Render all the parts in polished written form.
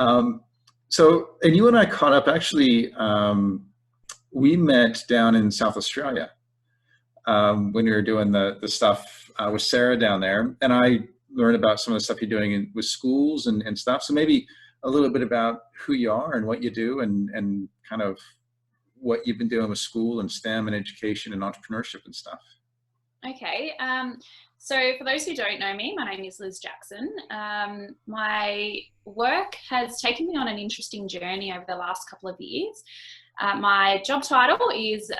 Um, and you and I caught up actually. We met down in South Australia when you were doing the stuff with Sarah down there, and I learned about some of the stuff you're doing with schools and stuff. So maybe a little bit about who you are and what you do, and kind of what you've been doing with school and STEM and education and entrepreneurship and stuff. Okay. So for those who don't know me, my name is Liz Jackson. My work has taken me on an interesting journey over the last couple of years. My job title is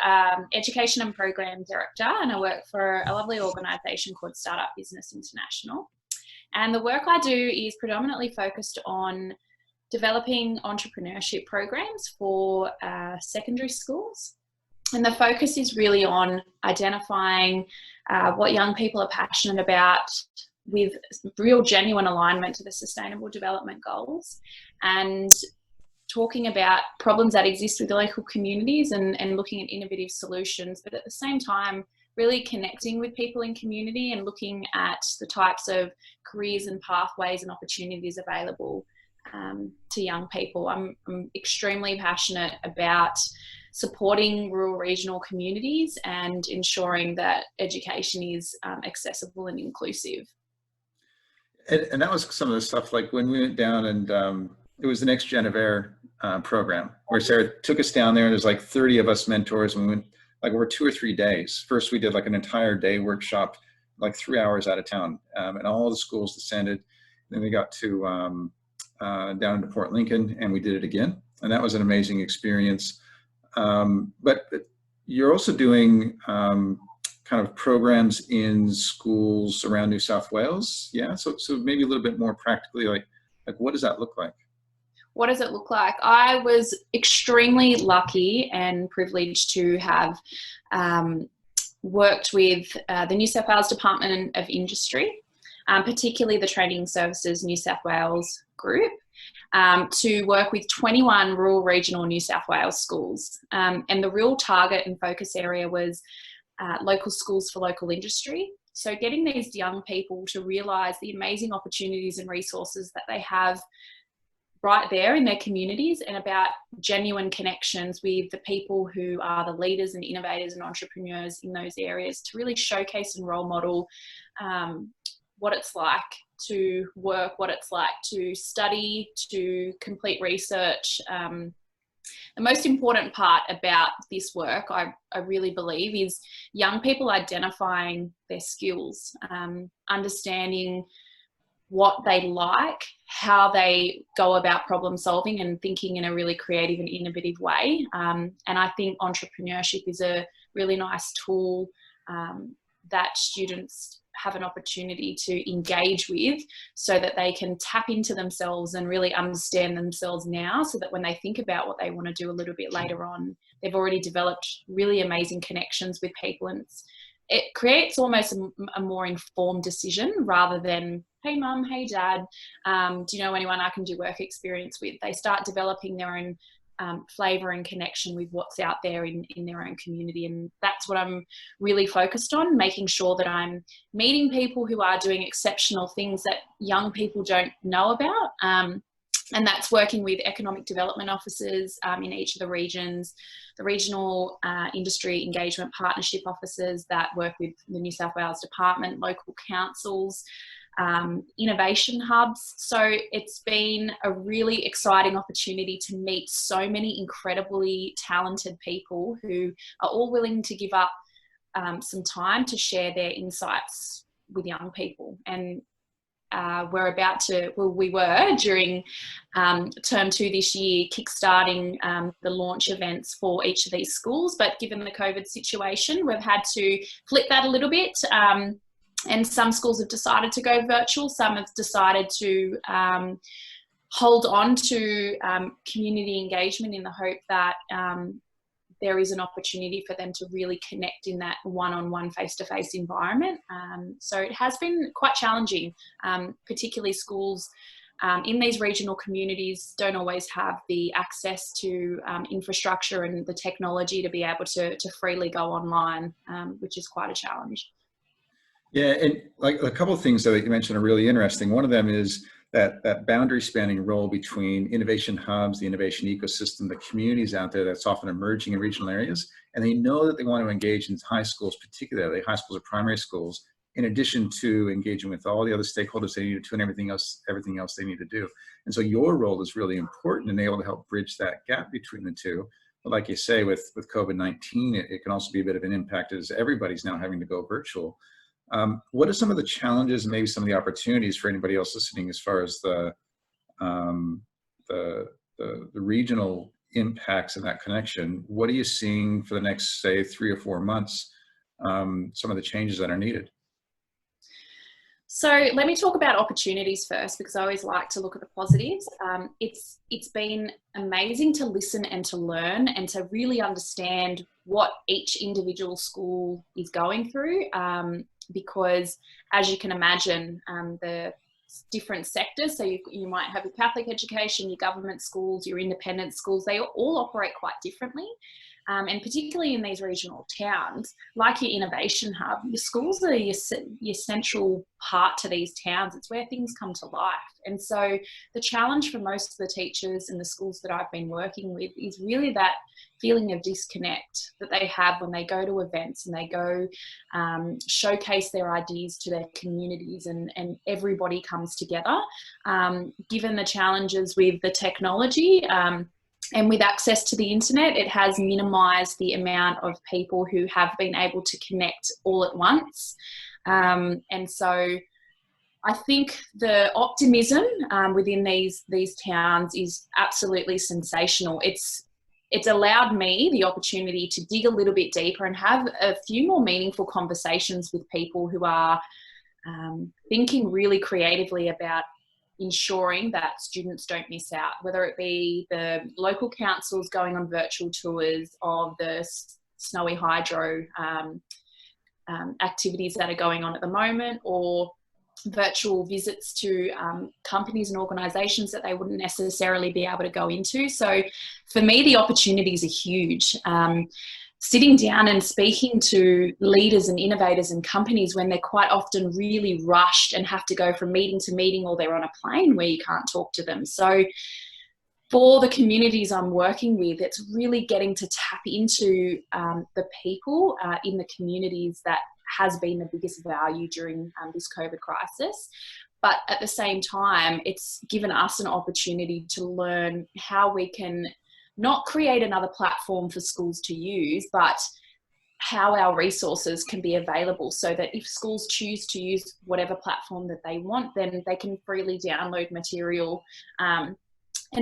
Education and Program Director, and I work for a lovely organisation called Startup Business International. And the work I do is predominantly focused on developing entrepreneurship programs for secondary schools. And the focus is really on identifying what young people are passionate about with real genuine alignment to the Sustainable Development Goals, and talking about problems that exist with the local communities and looking at innovative solutions, but at the same time really connecting with people in community and looking at the types of careers and pathways and opportunities available to young people. I'm extremely passionate about supporting rural regional communities and ensuring that education is accessible and inclusive. And that was some of the stuff, like when we went down and it was the Next Gen of Air program where Sarah took us down there. There's like 30 of us mentors, and we went like over 2 or 3 days. First, we did like an entire day workshop, like 3 hours out of town, and all the schools descended. Then we got to down into Port Lincoln, and we did it again. And that was an amazing experience. But you're also doing kind of programs in schools around New South Wales. Yeah. So maybe a little bit more practically, like what does that look like? What does it look like? I was extremely lucky and privileged to have worked with the New South Wales Department of Industry, particularly the Training Services New South Wales group, to work with 21 rural regional New South Wales schools. And the real target and focus area was local schools for local industry. So getting these young people to realise the amazing opportunities and resources that they have right there in their communities, and about genuine connections with the people who are the leaders and innovators and entrepreneurs in those areas, to really showcase and role model what it's like to work, what it's like to study, to complete research. The most important part about this work, I really believe, is young people identifying their skills, understanding what they like, how they go about problem solving and thinking in a really creative and innovative way. And I think entrepreneurship is a really nice tool that students have an opportunity to engage with, so that they can tap into themselves and really understand themselves now, so that when they think about what they want to do a little bit later on, they've already developed really amazing connections with people. And it creates almost a more informed decision, rather than, hey mum, hey dad, do you know anyone I can do work experience with? They start developing their own flavour and connection with what's out there in their own community. And that's what I'm really focused on, making sure that I'm meeting people who are doing exceptional things that young people don't know about. And that's working with economic development officers in each of the regions, the regional industry engagement partnership officers that work with the New South Wales Department, local councils, innovation hubs. So it's been a really exciting opportunity to meet so many incredibly talented people who are all willing to give up some time to share their insights with young people. And we were during term 2 this year, kickstarting the launch events for each of these schools. But given the COVID situation, we've had to flip that a little bit. And some schools have decided to go virtual. Some have decided to hold on to community engagement in the hope that there is an opportunity for them to really connect in that one-on-one, face-to-face environment. So it has been quite challenging, particularly schools in these regional communities don't always have the access to infrastructure and the technology to be able to freely go online, which is quite a challenge. Yeah, and like a couple of things that you mentioned are really interesting. One of them is that boundary spanning role between innovation hubs, the innovation ecosystem, the communities out there that's often emerging in regional areas. And they know that they want to engage in high schools, particularly high schools or primary schools, in addition to engaging with all the other stakeholders they need to and everything else they need to do. And so your role is really important in able to help bridge that gap between the two. But like you say, with COVID-19, it can also be a bit of an impact as everybody's now having to go virtual. What are some of the challenges and maybe some of the opportunities for anybody else listening as far as the regional impacts and that connection? What are you seeing for the next, say, 3 or 4 months, some of the changes that are needed? So let me talk about opportunities first, because I always like to look at the positives. It's been amazing to listen and to learn and to really understand what each individual school is going through, because as you can imagine, the different sectors, so you might have your Catholic education, your government schools, your independent schools, they all operate quite differently. And particularly in these regional towns, like your innovation hub, your schools are your central part to these towns. It's where things come to life. And so the challenge for most of the teachers in the schools that I've been working with is really that feeling of disconnect that they have when they go to events and they go showcase their ideas to their communities, and everybody comes together. Given the challenges with the technology, and with access to the internet, it has minimised the amount of people who have been able to connect all at once. And so I think the optimism within these towns is absolutely sensational. It's allowed me the opportunity to dig a little bit deeper and have a few more meaningful conversations with people who are thinking really creatively about ensuring that students don't miss out, whether it be the local councils going on virtual tours of the Snowy Hydro activities that are going on at the moment, or virtual visits to companies and organisations that they wouldn't necessarily be able to go into. So for me, the opportunities are huge. Sitting down and speaking to leaders and innovators and companies when they're quite often really rushed and have to go from meeting to meeting, or they're on a plane where you can't talk to them. So for the communities I'm working with, it's really getting to tap into the people in the communities that has been the biggest value during this COVID crisis. But at the same time, it's given us an opportunity to learn how we can not create another platform for schools to use, but how our resources can be available, so that if schools choose to use whatever platform that they want, then they can freely download material and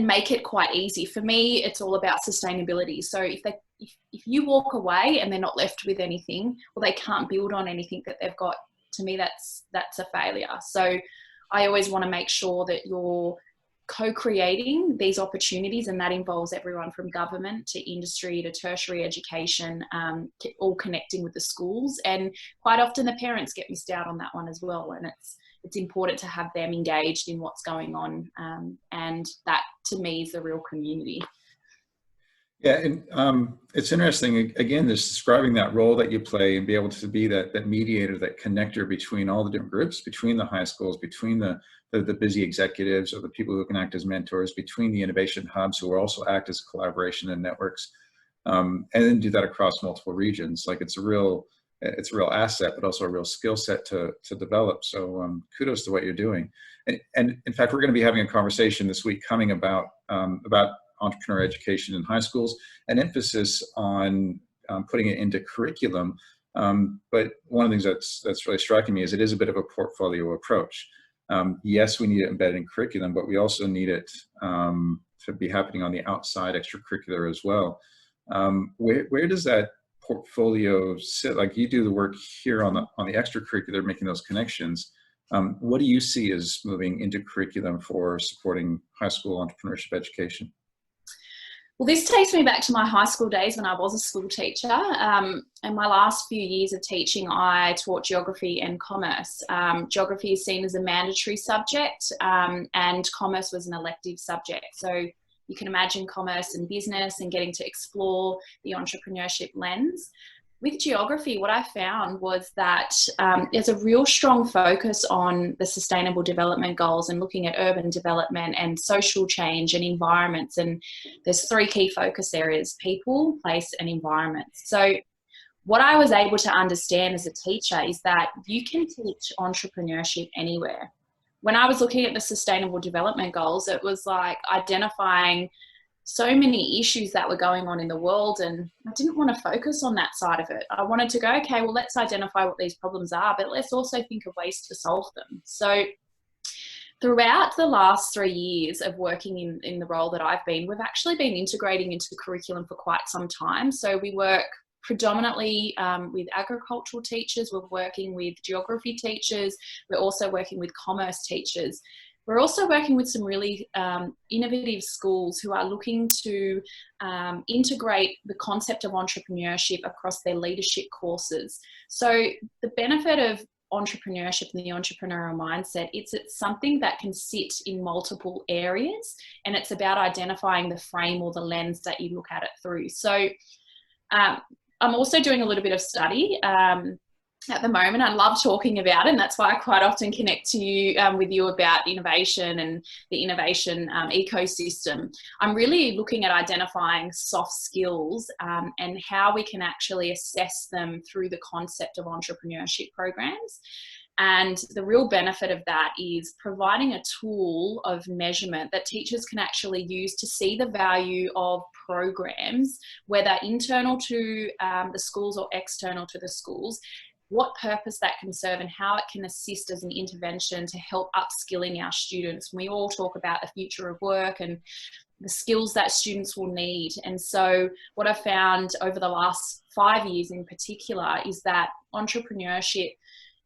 make it quite easy. For me, it's all about sustainability. So if you walk away and they're not left with anything, or they can't build on anything that they've got, to me, that's a failure. So I always want to make sure that you're co-creating these opportunities, and that involves everyone from government to industry to tertiary education, all connecting with the schools. And quite often the parents get missed out on that one as well, and it's important to have them engaged in what's going on, and that to me is the real community. Yeah, and it's interesting, again, just describing that role that you play and be able to be that mediator, that connector between all the different groups, between the high schools, between the busy executives or the people who can act as mentors, between the innovation hubs who also act as collaboration and networks, and then do that across multiple regions. Like it's a real asset, but also a real skill set to develop. So kudos to what you're doing. And in fact, we're going to be having a conversation this week coming about entrepreneur education in high schools, an emphasis on putting it into curriculum. But one of the things that's really striking me is it is a bit of a portfolio approach. Yes, we need it embedded in curriculum, but we also need it to be happening on the outside extracurricular as well. Where does that portfolio sit? Like you do the work here on the extracurricular, making those connections. What do you see as moving into curriculum for supporting high school entrepreneurship education? Well, this takes me back to my high school days when I was a school teacher. And my last few years of teaching, I taught geography and commerce. Geography is seen as a mandatory subject, and commerce was an elective subject. So you can imagine commerce and business and getting to explore the entrepreneurship lens. With geography, what I found was that there's a real strong focus on the Sustainable Development Goals and looking at urban development and social change and environments. And there's 3 key focus areas: people, place, and environment. So what I was able to understand as a teacher is that you can teach entrepreneurship anywhere. When I was looking at the Sustainable Development Goals, it was like identifying so many issues that were going on in the world, and I didn't want to focus on that side of it. I wanted to go, okay, well, let's identify what these problems are, but let's also think of ways to solve them. So throughout the last 3 years of working in the role that I've been, we've actually been integrating into the curriculum for quite some time. So we work predominantly with agricultural teachers, we're working with geography teachers, we're also working with commerce teachers. We're also working with some really innovative schools who are looking to integrate the concept of entrepreneurship across their leadership courses. So the benefit of entrepreneurship and the entrepreneurial mindset, it's something that can sit in multiple areas, and it's about identifying the frame or the lens that you look at it through. So I'm also doing a little bit of study at the moment. I love talking about it, and that's why I quite often connect to you with you about innovation and the innovation ecosystem. I'm really looking at identifying soft skills and how we can actually assess them through the concept of entrepreneurship programs. And the real benefit of that is providing a tool of measurement that teachers can actually use to see the value of programs, whether internal to the schools or external to the schools, what purpose that can serve and how it can assist as an intervention to help upskilling our students. We all talk about the future of work and the skills that students will need. And so what I've found over the last 5 years in particular is that entrepreneurship,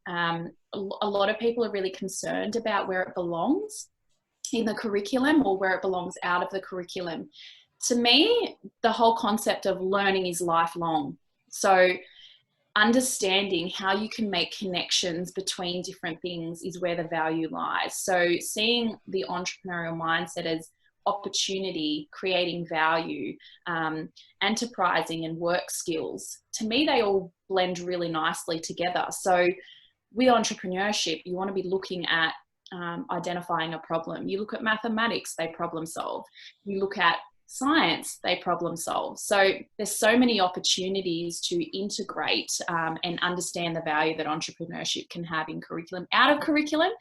a lot of people are really concerned about where it belongs in the curriculum or where it belongs out of the curriculum. To me, the whole concept of learning is lifelong. So understanding how you can make connections between different things is where the value lies. So seeing the entrepreneurial mindset as opportunity, creating value, enterprising and work skills, to me, they all blend really nicely together. So with entrepreneurship, you want to be looking at identifying a problem. You look at mathematics, they problem solve. You look at science, they problem solve. So there's so many opportunities to integrate and understand the value that entrepreneurship can have in curriculum. Out of curriculum,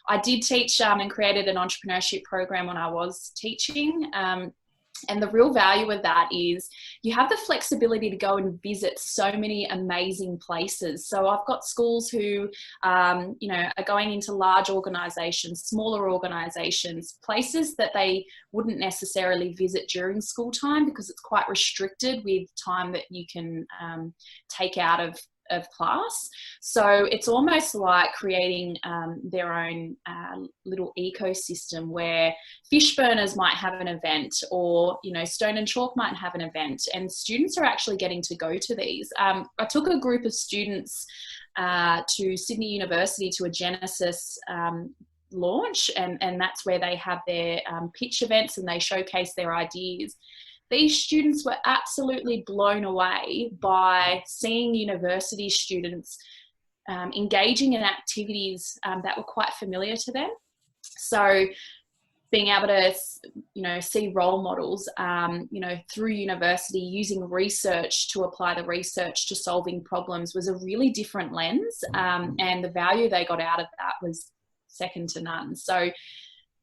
I did teach and created an entrepreneurship program when I was teaching. And the real value of that is you have the flexibility to go and visit so many amazing places. So I've got schools who, are going into large organisations, smaller organisations, places that they wouldn't necessarily visit during school time because it's quite restricted with time that you can take out of class. So it's almost like creating their own little ecosystem where Fishburners might have an event, or Stone and Chalk might have an event, and students are actually getting to go to these. I took a group of students to Sydney University to a Genesis launch, and that's where they have their pitch events and they showcase their ideas. These students were absolutely blown away by seeing university students engaging in activities that were quite familiar to them. So being able to, see role models, through university, using research to apply the research to solving problems was a really different lens. And the value they got out of that was second to none. So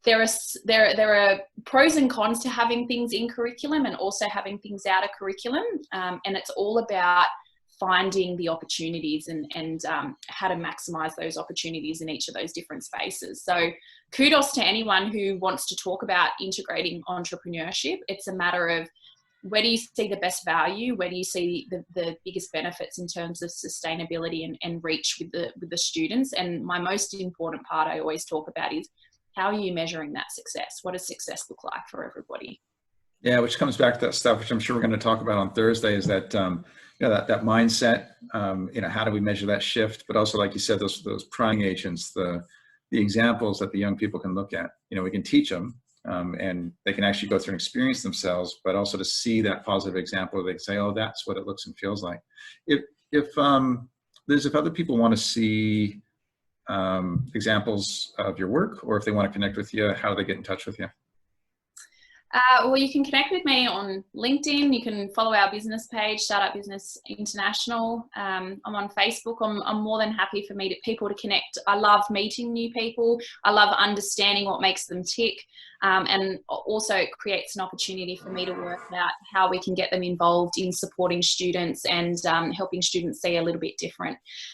there are pros and cons to having things in curriculum and also having things out of curriculum. And it's all about finding the opportunities and how to maximize those opportunities in each of those different spaces. So kudos to anyone who wants to talk about integrating entrepreneurship. It's a matter of, where do you see the best value? Where do you see the biggest benefits in terms of sustainability and reach with the students? And my most important part I always talk about is, how are you measuring that success? What does success look like for everybody? Yeah, which comes back to that stuff, which I'm sure we're going to talk about on Thursday, is that that mindset. How do we measure that shift? But also, like you said, those prying agents, the examples that the young people can look at. We can teach them, and they can actually go through and experience themselves. But also to see that positive example, they can say, "Oh, that's what it looks and feels like." if Liz, if other people want to see examples of your work, or if they want to connect with you, how do they get in touch with you? Well, you can connect with me on LinkedIn. You can follow our business page, Startup Business International. I'm on Facebook. I'm more than happy for people to connect. I love meeting new people. I love understanding what makes them tick. And also it creates an opportunity for me to work out how we can get them involved in supporting students and helping students see a little bit different.